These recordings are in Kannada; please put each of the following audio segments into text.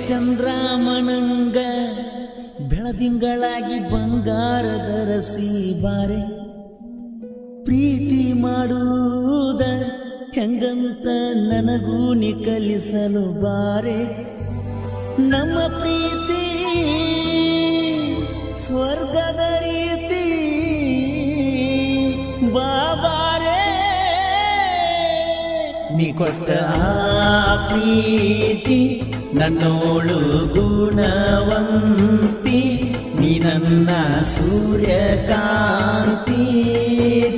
ಚಂದ್ರಾಮನಂಗ ಬೆಳದಿಂಗಳಾಗಿ ಬಂಗಾರದ ರಸಿ ಬಾರೆ ಪ್ರೀತಿ ಮಾಡುವುದ ಹೆಂಗಂತ ನನಗೂ ನೀ ಕಲಿಸಲು ಬಾರೆ ನಮ್ಮ ಪ್ರೀತಿ ಸ್ವರ್ಗದ ರೀತಿ ಬಾಬಾರೆ ನೀ ಕೊಟ್ಟ ಆ ಪ್ರೀತಿ ನನ್ನೋಳು ಗುಣವಂತಿ ನೀ ನನ್ನ ಸೂರ್ಯಕಾಂತಿ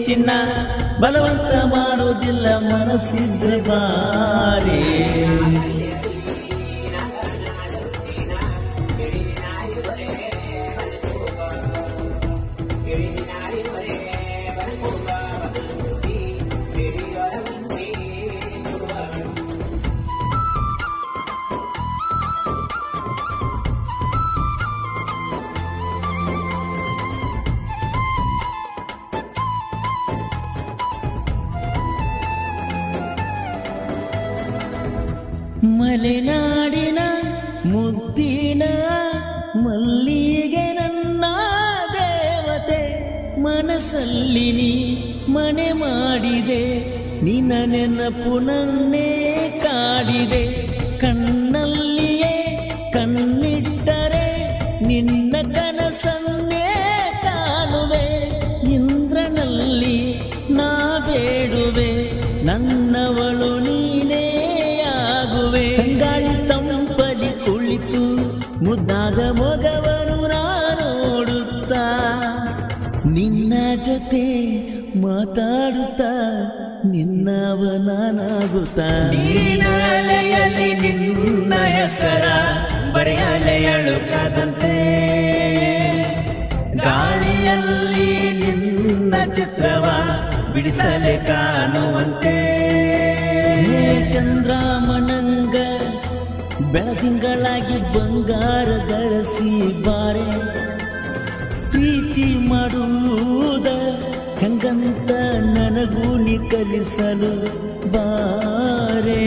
ಚಿನ್ನ ಬಲವಂತ ಮಾಡೋದಿಲ್ಲ ಮನಸ್ಸಿದ್ರೆ ಬಾರೆ ಮಲೆನಾಡಿನ ಮುದ್ದಿನ ಮಲ್ಲಿಗೆ ನನ್ನ ದೇವತೆ ಮನಸ್ಸಲ್ಲಿ ನೀ ಮನೆ ಮಾಡಿದೆ ನಿನ್ನ ನೆನಪು ನನ್ನೇ ಕಾಡಿದೆ ಕಣ್ಣಲ್ಲಿಯೇ ಕಣ್ಣಿಟ್ಟರೆ ನಿನ್ನ ಕನಸನ್ನೇ ಕಾಣುವೆ ಇಂದ್ರನಲ್ಲಿ ನಾ ಬೇಡುವೆ ನನ್ನವಳು ನೀನೇ ತಂಗಾಳಿ ತಂಪಲಿ ಕುಳಿತು ಮುದ್ದಾದ ಮೊಗವನು ನೋಡುತ್ತಾ ನಿನ್ನ ಜೊತೆ ಮಾತಾಡುತ್ತಾ ನಿನ್ನವನಾಗುತ್ತಾ ನೀರಿನ ಅಲೆಯಲ್ಲಿ ನಿನ್ನ ಹೆಸರ ಬರೆಯಲೆಯಳುಕಾದಂತೆ ಗಾಳಿಯಲ್ಲಿ ನಿನ್ನ ಚಿತ್ರವ ಬಿಡಿಸಲೆ ಕಾಣುವಂತೆ ಚಂದ್ರಾಮನಂಗ ಬೆಳದಿಂಗಳಾಗಿ ಬಂಗಾರದ ರಸಿ ಬಾರೆ ಪ್ರೀತಿ ಮಾಡುವುದ ಹೆಂಗಂತ ನನಗೂ ನೀ ಕಲಿಸಲು ಬಾರೆ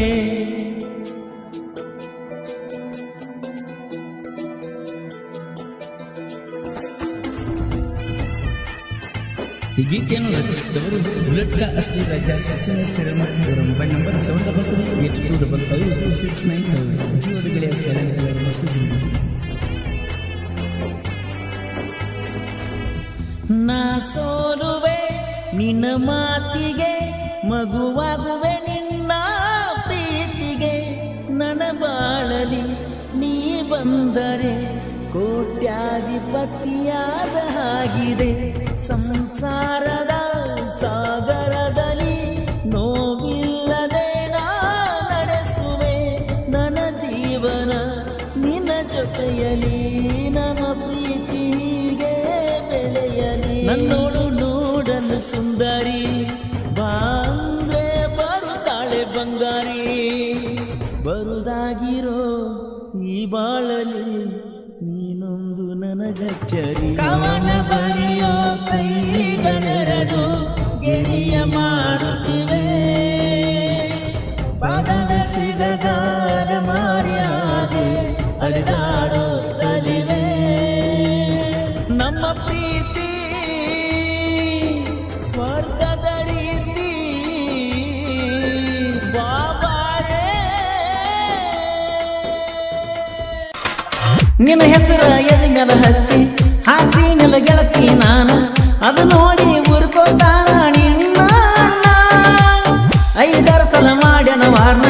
ಈ ಗೀತೆಯನ್ನು ರಚಿಸಿದವರು ಬುಲೆಟ್ ಕಾ ಅಸ್ಲಿ ರಾಜ ಸಚಿನ್ ಸಿರಮಠ್ ಅವರ ಮೊಬೈಲ್ ನಂಬರ್ 782822695 ಜೀವದ ಗೆಳೆಯ ಸೇನೆಗಳ ಮಸೂದಿ ನಾ ಸೋಲುವೆ ನಿನ್ನ ಮಾತಿಗೆ ಮಗುವಾಗುವೆ ನಿನ್ನ ಪ್ರೀತಿಗೆ ನನ್ನ ಬಾಳಲಿ ನೀ ಬಂದರೆ ಕೋಟ್ಯಾಧಿಪತಿಯಾದ ಹಾಗಿದೆ ಸಂಸಾರದ ಸಾಗರದಲ್ಲಿ ನೋವಿಲ್ಲದೆ ನಾ ನಡೆಸುವೆ ನನ್ನ ಜೀವನ ನಿನ್ನ ಜೊತೆಯಲಿ ನಮ್ಮ ಪ್ರೀತಿಗೆ ಬೆಳೆಯಲಿ ನನ್ನೋಳು ನೋಡಲು ಸುಂದರಿ ಬಾಂದ್ರೆ ಬರುತ್ತಾಳೆ ಬಂಗಾರಿ ಬರುದಾಗಿರೋ ಈ ಬಾಳಲಿ ನೀನೊಂದು ನನಗಚ್ಚರಿ ಕವನ ಬರೆಯೋ ಕೈಗಳೆರಡು ಗೆರಿಯ ಮಾಡುತ್ತಿವೆ ಪದವ ಸಿಗದಾರ ಮಾರ್ಯಾದೆ ಅಲೆದಾಡುತ್ತಲಿವೆ ನಮ್ಮ ಪ್ರೀತಿ ಸ್ವರ್ಗದ ರೀತಿ ಬಾಬಾರೇ ನಿನ್ನ ಹೆಸರ ಎದೆಗಲ ಹಚ್ಚಿ ಹಾಚಿ ನಿಲ್ಲ ಗೆಳತಿ ನಾನು ಅದು ನೋಡಿ ಉರ್ಕೋತಾನ ನಿನ್ನ 5 ಸಲ ಮಾಡ್ಯನ ವಾರ್ನ